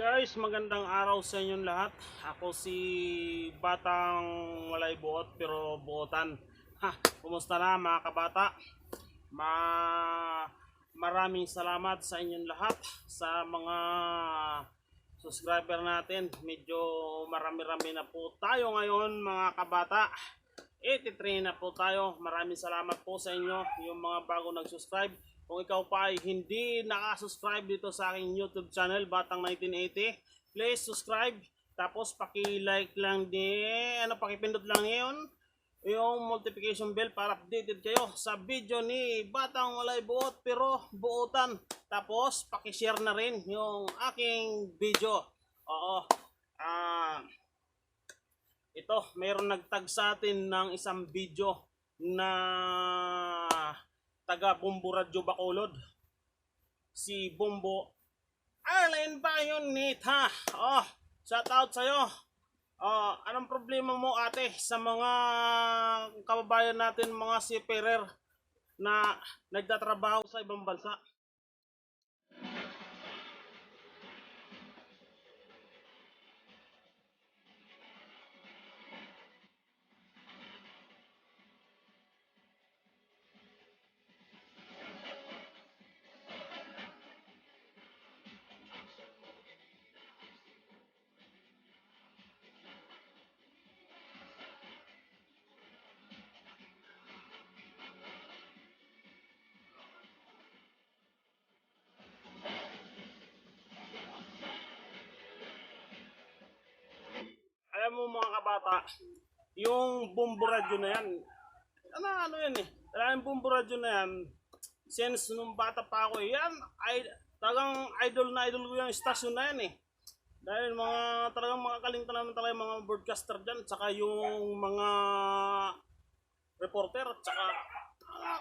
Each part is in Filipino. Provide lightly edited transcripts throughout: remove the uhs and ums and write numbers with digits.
Guys, magandang araw sa inyong lahat. Ako si Batang Walay Buot pero buotan. Kumusta na mga kabata? Maraming salamat sa inyong lahat sa mga subscriber natin. Medyo marami-rami na po tayo ngayon mga kabata. 83 na po tayo. Maraming salamat po sa inyo, yung mga bago nag-subscribe. Kung ikaw pa ay hindi nakasubscribe dito sa aking YouTube channel, Batang 1980, please subscribe. Tapos paki-like lang din, pakipindot lang yun, yung notification bell para updated kayo sa video ni Batang Walay Buot pero buotan. Tapos paki-share na rin yung aking video. Oo. Ito, mayroon nagtag sa atin ng isang video na taga Bombo Radyo Bacolod, si Bombo Arlen Bayonit, ha. Shout out sa'yo. Anong problema mo ate sa mga kababayan natin, mga seafarer na nagtatrabaho sa ibang bansa? Alam mo mga kabata, yung Bombo Radyo na yan, ano yan eh, yung Bombo Radyo na yan, since nung bata pa ako yan, talagang idol na idol ko yung stasyon na yan eh. Dahil talagang makakalinta naman talaga yung mga broadcaster dyan, tsaka yung mga reporter, tsaka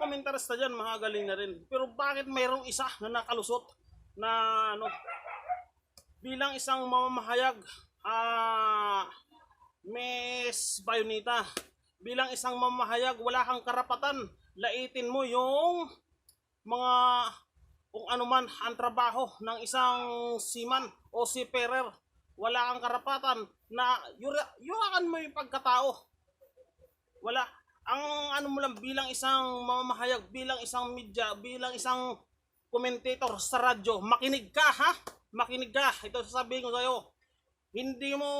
komentarista dyan, mga galing na rin. Pero bakit mayroong isa na nakalusot na bilang isang mamamahayag, Miss Bayonita, bilang isang mamahayag, wala kang karapatan laitin mo yung mga kung ano man ang trabaho ng isang seaman o seafarer. Wala kang karapatan na yurakan mo yung pagkatao. Wala. Ang ano mo lang bilang isang mamahayag, bilang isang media, bilang isang commentator sa radyo, makinig ka, ha? Makinig ka. Ito sasabihin ko sa'yo. Hindi mo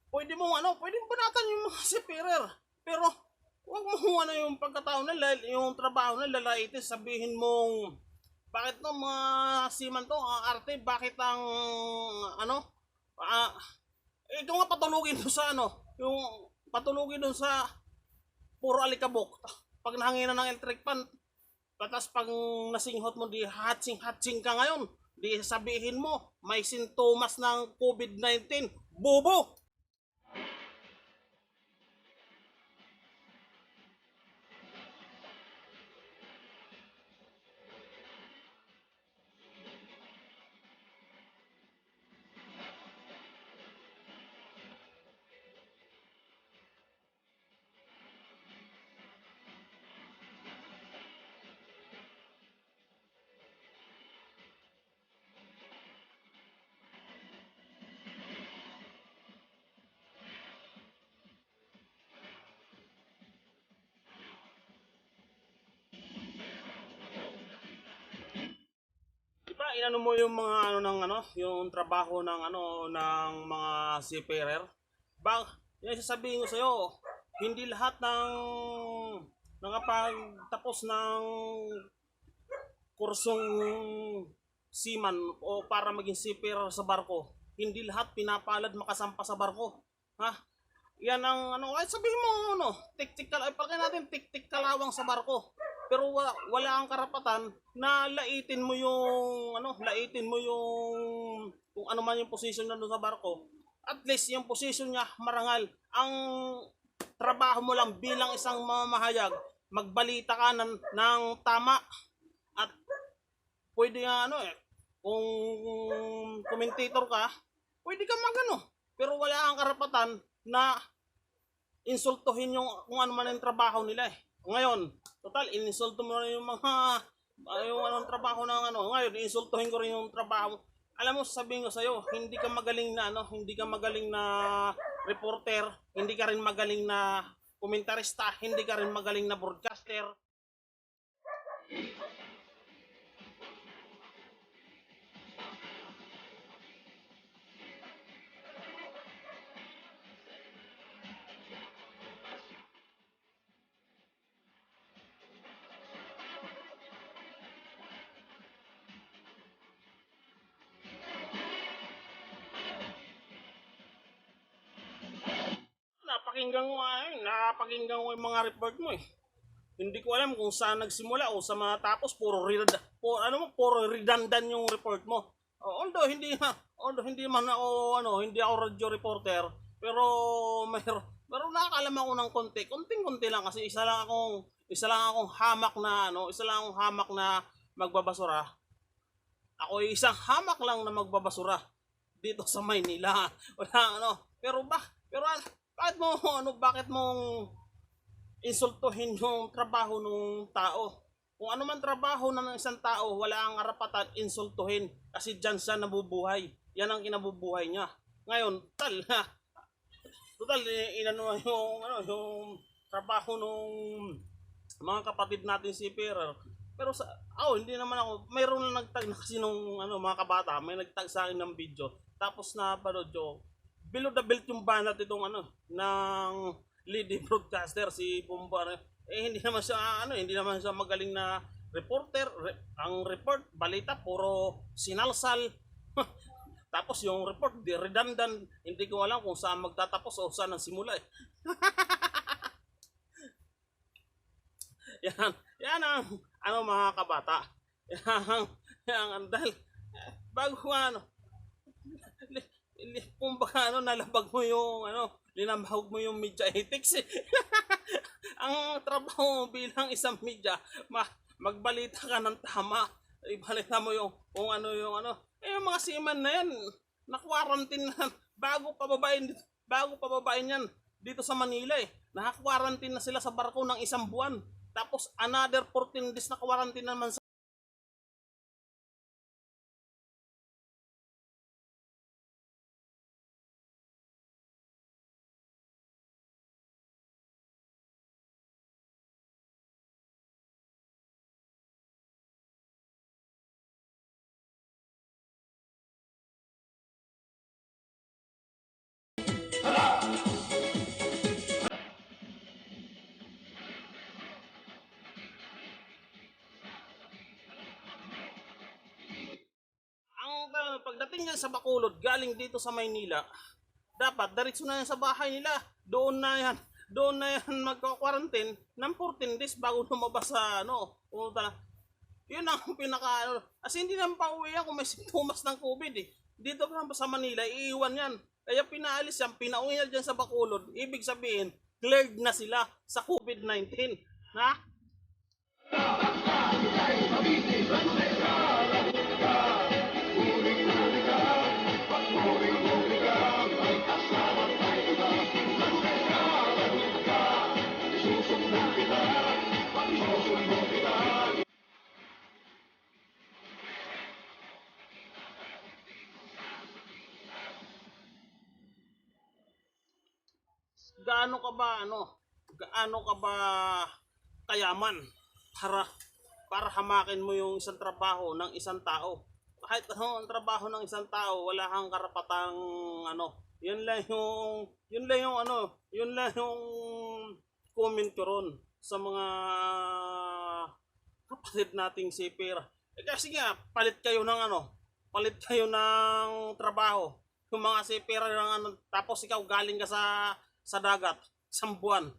pwede mong banatan yung mga seafarer, pero wag mo yung pagkatao nila, yung trabaho nila lalaitin. Sabihin mong bakit no mga seaman to arte, bakit ang ito nga patulugin doon sa yung patulugin doon sa puro alikabok pag nahanginan ng electric fan. Tapos pag nasinghot mo, di hatsing ka ngayon, di sabihin mo may sintomas ng COVID-19. Bobo! Inano mo yung mga yung trabaho ng ng mga seafarer. Yan sasabihin ko sa iyo, hindi lahat ng nakapagtapos ng kursong seaman o para maging seafarer sa barko, hindi lahat pinapalad makasampa sa barko. Ha? Yan ang ay sabihin mo tik-tik natin tik-tik kalawang sa barko. Pero wala kang karapatan na laitin mo yung kung ano man yung position na doon sa barko. At least yung position niya marangal. Ang trabaho mo lang bilang isang mamahayag, magbalita ka ng tama. At pwede nga kung commentator ka, pwede ka pero wala kang karapatan na insultuhin yung kung ano man yung trabaho nila eh. Ngayon, total, ininsulto mo na yung mga yung trabaho ng ngayon, insultuhin ko rin yung trabaho. Alam mo, sabihin ko sa'yo, hindi ka magaling na, ano, hindi ka magaling na reporter, hindi ka rin magaling na komentarista, hindi ka rin magaling na broadcaster. Napakinggan ko yung mga report mo eh. Hindi ko alam kung saan nagsimula o sa matapos puro redundant yung report mo. Although hindi man ako hindi ako radio reporter, pero pero nakakalam ako ng konting-konti lang kasi isa lang akong hamak na magbabasura. Ako ay isang hamak lang na magbabasura dito sa Maynila. Wala bakit mong insultuhin yung trabaho ng tao? Kung ano man trabaho ng isang tao, wala ang karapatan insultuhin kasi diyan siya nabubuhay. Yan ang kinabubuhay niya. Ngayon, total yung trabaho nung mga kapatid natin si Perer. Pero hindi naman ako, mayroon na nagtag na kasi nung mga kabata, may nagtag sa akin ng video. Tapos na panood ko, below the belt yung banat itong ng leading broadcaster si Pumbar. Hindi naman siya magaling na reporter. Ang report, balita, puro sinalsal. Tapos yung report, redundant. Hindi ko alam kung saan magtatapos o saan ang simula eh. Yan ang mga kabata. Dahil bago kumbaga nalabag mo yung linambahog mo yung media ethics eh. Ang trabaho bilang isang media, magbalita ka ng tama. Ibalita mo yung yung mga seaman na yan, na-quarantine na bago pababain yan dito sa Manila eh. Naka-quarantine na sila sa barko ng 1 buwan. Tapos another 14 days na quarantine naman sa pagdating niya sa Bacolod, galing dito sa Maynila, dapat diretso na yan sa bahay nila. Doon na yan magka-quarantine ng 14 days bago lumabas sa Yun ang kasi hindi naman pauwi yan kung may simptomas ng COVID eh. Dito pa sa Manila, iiwan yan. Kaya pinaalis yan, pinauwi na dyan sa Bacolod. Ibig sabihin, cleared na sila sa COVID-19. Ha? Gaano ka ba kayaman para hamakin mo yung isang trabaho ng isang tao? Kahit ang trabaho ng isang tao, wala kang karapatang yun lang yung comment ko ron sa mga kapatid nating sipir. Kasi nga palit kayo ng trabaho. Yung mga sipir tapos ikaw galing ka sa dagat, 1 buwan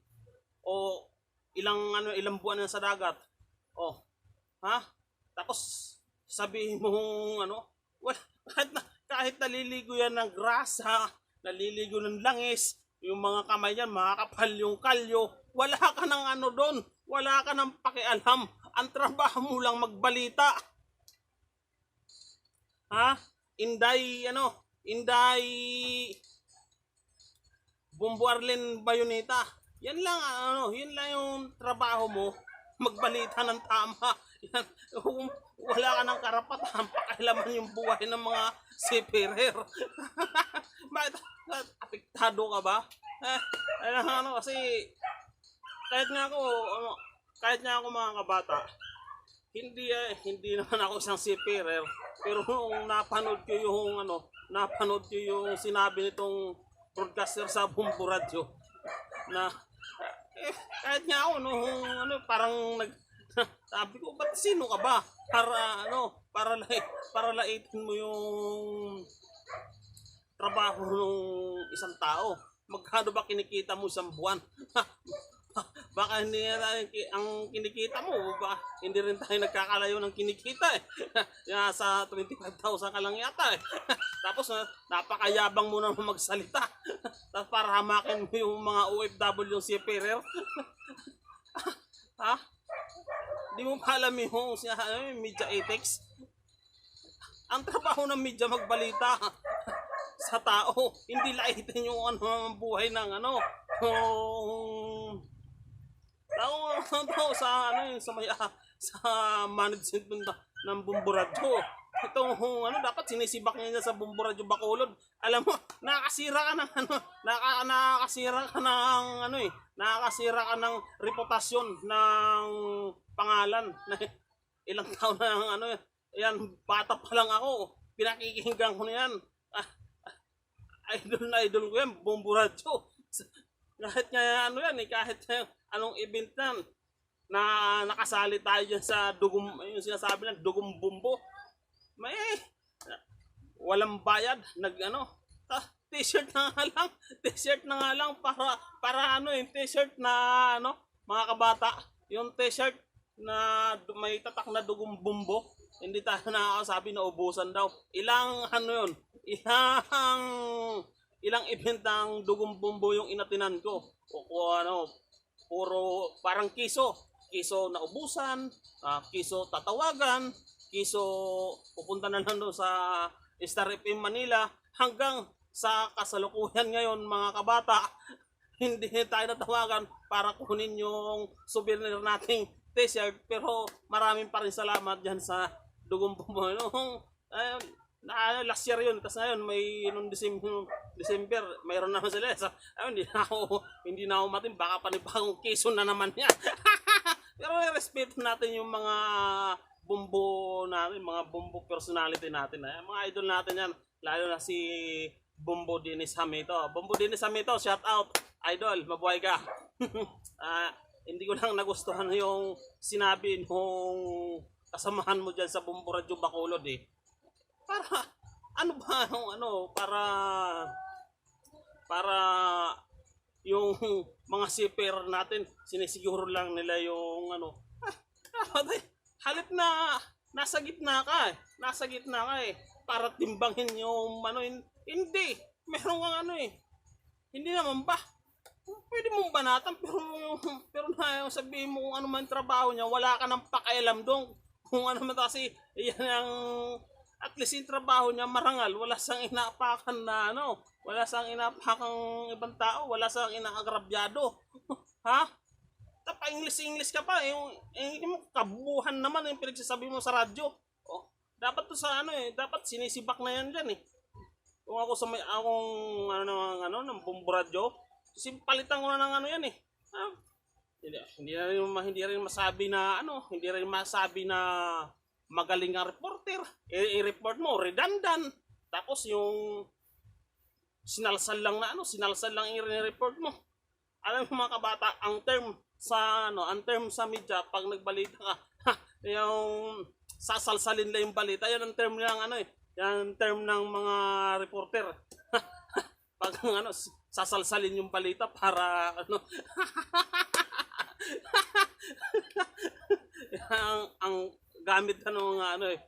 o ilang buwan na sa dagat. Tapos sabihin mo kahit naliligo yan ng grasa, naliligo ng langis, yung mga kamay yan, makakapal yung kalyo, wala ka ng doon, wala ka ng pakialam. Ang trabaho mo lang magbalita. Inday Bombo Arlen Bayoneta. Yun lang yung trabaho mo, magbalita ng tama. Yan, kung wala ka ng karapatan, pakialaman yung buhay ng mga seafarer. Bakit? Apektado ka ba? Kasi kahit nga ako mga kabata, hindi naman ako isang seafarer, pero nung napanood ko yung sinabi nitong broadcaster sa Bumbo Radio na kahit nga ako parang sabi ko, ba't sino ka ba para laitin mo yung trabaho ng isang tao? Magkano ba kinikita mo isang buwan? Baka hindi ang kinikita mo, hindi rin tayo nagkakalayo ng kinikita eh. Sa 25,000 ka lang yata eh. Tapos napakayabang mo naman magsalita. Tapos para hamakin mo yung mga OFW yung seafarer. Ha? Di mo pa alam yung media ethics? Ang trabaho ng media magbalita sa tao, hindi laitin yung ang buhay ng sa management ng Bumbo Radio. Itong dapat sinisibak niya sa Bumbo Radio Bacolod. Alam mo, nakakasira ka ng reputasyon ng pangalan. Ilang taon na yan, bata pa lang ako, pinakikinggan ko na yan. Idol ko yan, Bumbo Radio. Kahit nga kahit anong event yan, na nakasali tayo dyan sa yung sinasabi ng dugong bumbo, may walang bayad, t-shirt na nga lang para yung t-shirt na mga kabata, yung t-shirt na may tatak na dugong bumbo, hindi tayo nakakasabi na ubusan daw. Ilang event ng dugong bumbo yung inatinan ko. Puro parang kiso na ubusan, kiso tatawagan, kiso pupunta na lang doon sa Star FM Manila, hanggang sa kasalukuyan ngayon mga kabata, hindi tayo natawagan para kunin yung souvenir nating t-shirt. Pero maraming pa rin salamat dyan sa dugong bumbo. Last year yun, tapos ngayon nung December mayroon naman sila. Hindi na ako matin, baka panibagong kiso na naman yan. Pero respeto natin yung mga bumbo natin, mga bumbo personality natin, mga idol natin yan, lalo na si Bumbo Dennis Hamito. Bumbo Dennis Hamito, shout out idol, mabuhay ka. Hindi ko lang nagustuhan yung sinabi nung kasamahan mo dyan sa Bumbo Radio Bacolod eh. Para yung mga seafarer natin, sinisiguro lang nila yung halip na nasa gitna ka eh, para timbangin yung hindi, meron kang hindi naman ba, pwede mong banatan, pero na sabihin mo kung ano man trabaho niya, wala ka nang pakialam doon kung ano man, kasi yan ang at least yung trabaho niya marangal, wala sang inaapakan na wala sang inaapakang ibang tao, wala sang inaagrabyado. Ha? Tapa English ka pa, yung kabuhan naman yung pinagsasabi mo sa radyo. Dapat to sa dapat sinisibak na yan dyan eh. Kung ako ng Bumbo Radio, palitan ko na ng yan eh. Hindi rin masabi na magaling ang reporter, i-report mo redundant, tapos yung sinalsal lang i-report mo. Alam mo mga kabata, ang term sa media pag nagbalita ka, yung sasalsalin lang yung balita, yan ang term yan term ng mga reporter. Pag sasalsalin yung balita para ang gamit hindi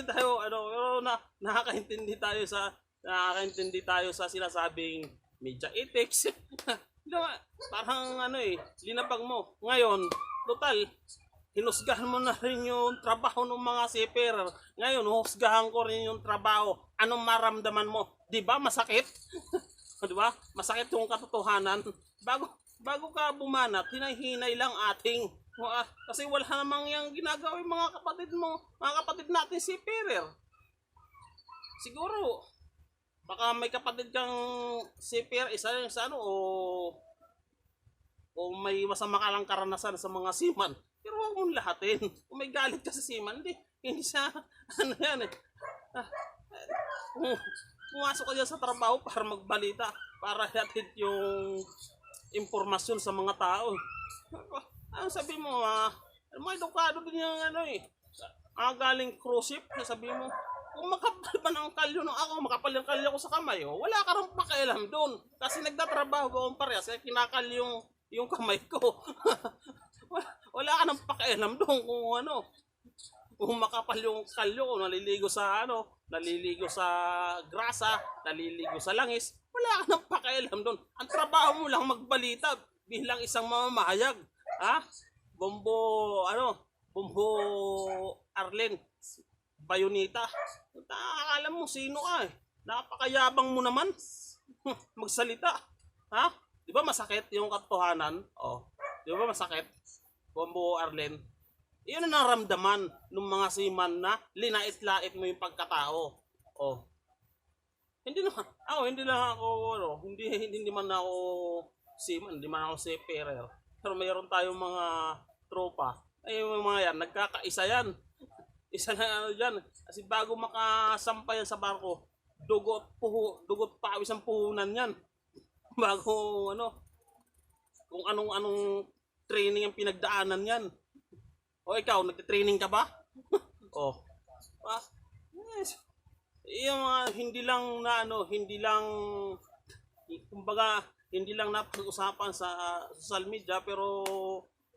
tayo pero nakakaintindi tayo sa sinasabing media ethics. Parang linapag mo ngayon, total hinusgahan mo na rin yung trabaho ng mga seafarer. Ngayon husgahan ko rin yung trabaho. Anong maramdaman mo? 'Di ba masakit? 'Di ba? Masakit yung katotohanan. Bago ka bumanat, hinay-hinay lang ating Kasi wala namang yung ginagawa yung mga kapatid mo, mga kapatid natin si Perer. Siguro, baka may kapatid kang si Perer, isa yung sa ano, o may masama ka lang karanasan sa mga seaman. Pero huwag mong lahatin. Kung may galit ka sa seaman, hindi siya, ano yan eh. Ah, Pumasok ka dyan sa trabaho para magbalita, para hatid yung impormasyon sa mga tao. Ano sabi mo, mga edukado din yung ano eh. Galing cruise ship, sabi mo, kung makapal ba ng kalyo ng ako, makapal yung kalyo ko sa kamay, wala ka rin pakialam doon. Kasi nagtatrabaho ko akong parehas, kaya kinakal yung kamay ko. Wala ka nang pakialam doon kung ano. Kung makapal yung kalyo ko, naliligo sa grasa, naliligo sa langis, wala ka nang pakialam doon. Ang trabaho mo lang magbalita bilang isang mamamahayag. Bombo Arlen Bayonita. Akala mo sino ka eh. Napakayabang mo naman. Magsalita. Di ba masakit yung katotohanan? Di ba masakit? Bombo Arlen. Iyon ang naramdaman ng mga seaman na linait-lait mo yung pagkatao. Hindi man ako seaman, hindi man ako seafarer. Pero mayroon tayong mga tropa. Yung mga yan, nagkakaisa yan. Isa na dyan. Kasi bago makasampay yan sa barko, dugot pawis ang puhunan yan. Bago kung anong training ang pinagdaanan yan. Ikaw, nagte-training ka ba? Yes. Yung hindi lang napag-usapan sa social media pero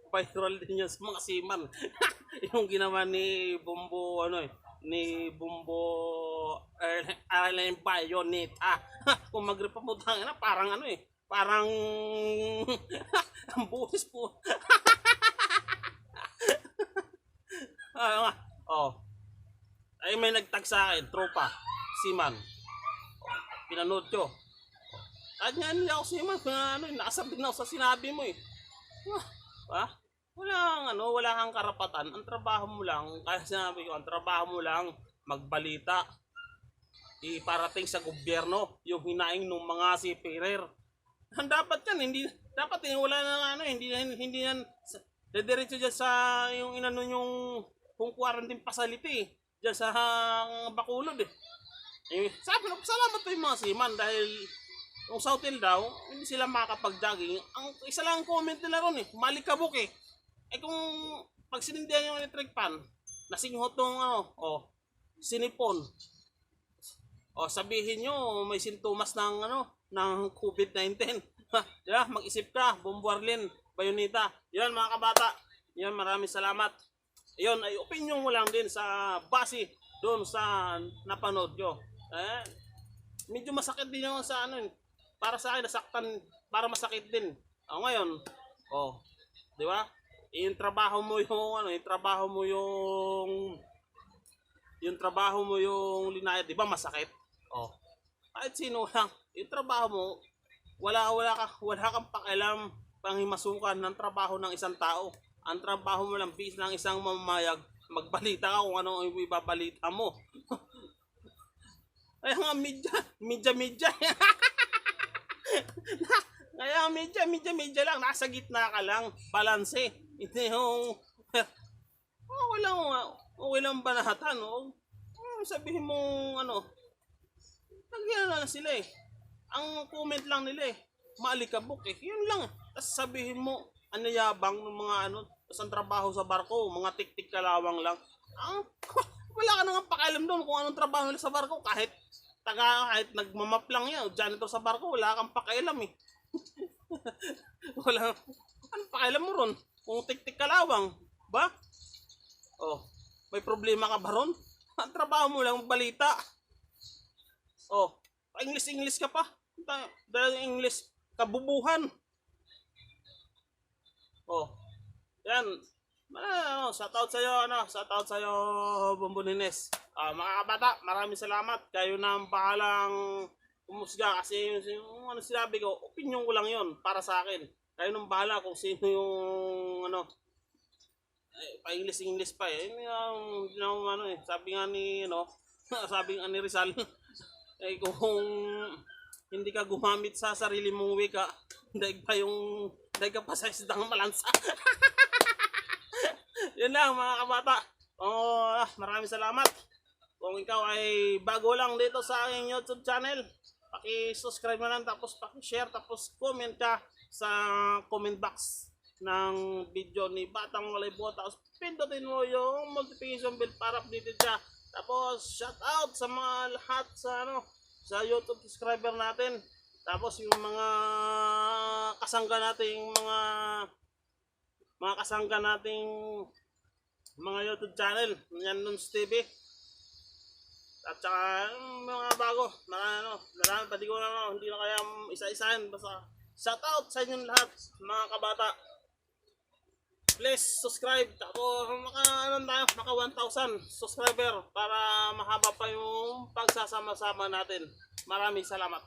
viral din yan sa mga seaman. Yung ginawa ni Bombo Arlen Bayonita. Kung mag-report mo parang parang ang buhis po. Ay may nagtag sa akin, tropa, seaman. Pinanood ko. Kahit nga hindi ako seaman, nakasabit na ako sa sinabi mo eh. Wala kang karapatan. Ang trabaho mo lang, kaya sinabi ko, ang trabaho mo lang magbalita. Iparating sa gobyerno yung hinaing ng mga seafarer. Dapat yan, wala na hindi yan dediretso dyan sa yung kung quarantine facility dyan sa Bacolod eh. Salamat po yung mga seaman dahil kung sa hotel daw, hindi sila makakapag-jogging. Ang isa lang comment nila ron malikabok eh. Kung pag sinindihan yung electric fan, nasinghot ng sinipon. Sabihin nyo may sintomas ng COVID-19. Diba? Mag-isip ka, Bombo Arlen Bayonita. Yan mga kabata. Yan, maraming salamat. Yun ay opinion mo lang din sa base doon sa napanood nyo. Medyo masakit din yung sa para sa akin nasaktan, para masakit din. Ngayon, di ba? Yung trabaho mo yung linayad, di ba masakit? Kahit sino lang, yung trabaho mo, wala kang pakialam panghimasukan ng trabaho ng isang tao. Ang trabaho mo lang bis ng isang mamamayag, magbalita ka kung ano ang ibabalita mo. Kaya nga media. Kaya media lang, nasa gitna ka lang, balanse. Hindi yung walang banatan. Sabihin mo nagyan na sila eh. Ang comment lang nila maalikabok eh. Yun lang. Tapos sabihin mo, yabang ng mga tapos ang trabaho sa barko, mga tik-tik kalawang lang. Wala ka nang pakialam doon kung anong trabaho nila sa barko. Kahit nagmamap lang yan, janitor sa barko, wala kang pakialam eh. Anong pakialam mo ron? Kung tik-tik kalawang, ba? May problema ka ba ron? Ang trabaho mo lang balita. English ka pa. Dahil English, kabubuhan. Yan. Shoutout sa'yo, Bombo Nines. Mga kabata, maraming salamat. Kayo na ang bahalang umusga kasi yung sinabi ko, opinion ko lang yon para sa akin. Kayo nang bahala kung sino yung pa-English pa eh. Hindi na ano eh. Sabi nga ni, sabi nga ni Rizal, eh, kung hindi ka gumamit sa sarili mong wika, daig ka pa sa isdang malansa. Yun lang mga kabata. Maraming salamat. Kung ikaw ay bago lang dito sa aking YouTube channel, paki-subscribe na lang, tapos paki-share, tapos comment ka sa comment box ng video ni Batang Malaybo. Tapos pindutin mo yung notification bell para updated siya. Tapos shout out sa mga lahat sa YouTube subscriber natin. Tapos yung mga kasangga nating mga YouTube channel, yan Nuns TV. At saka mga bago, marami pa, hindi na kaya isa-isahin. Basta shout out sa inyong lahat mga kabata. Please subscribe, tapos maka 1,000 subscriber para mahaba pa yung pagsasama-sama natin. Maraming salamat.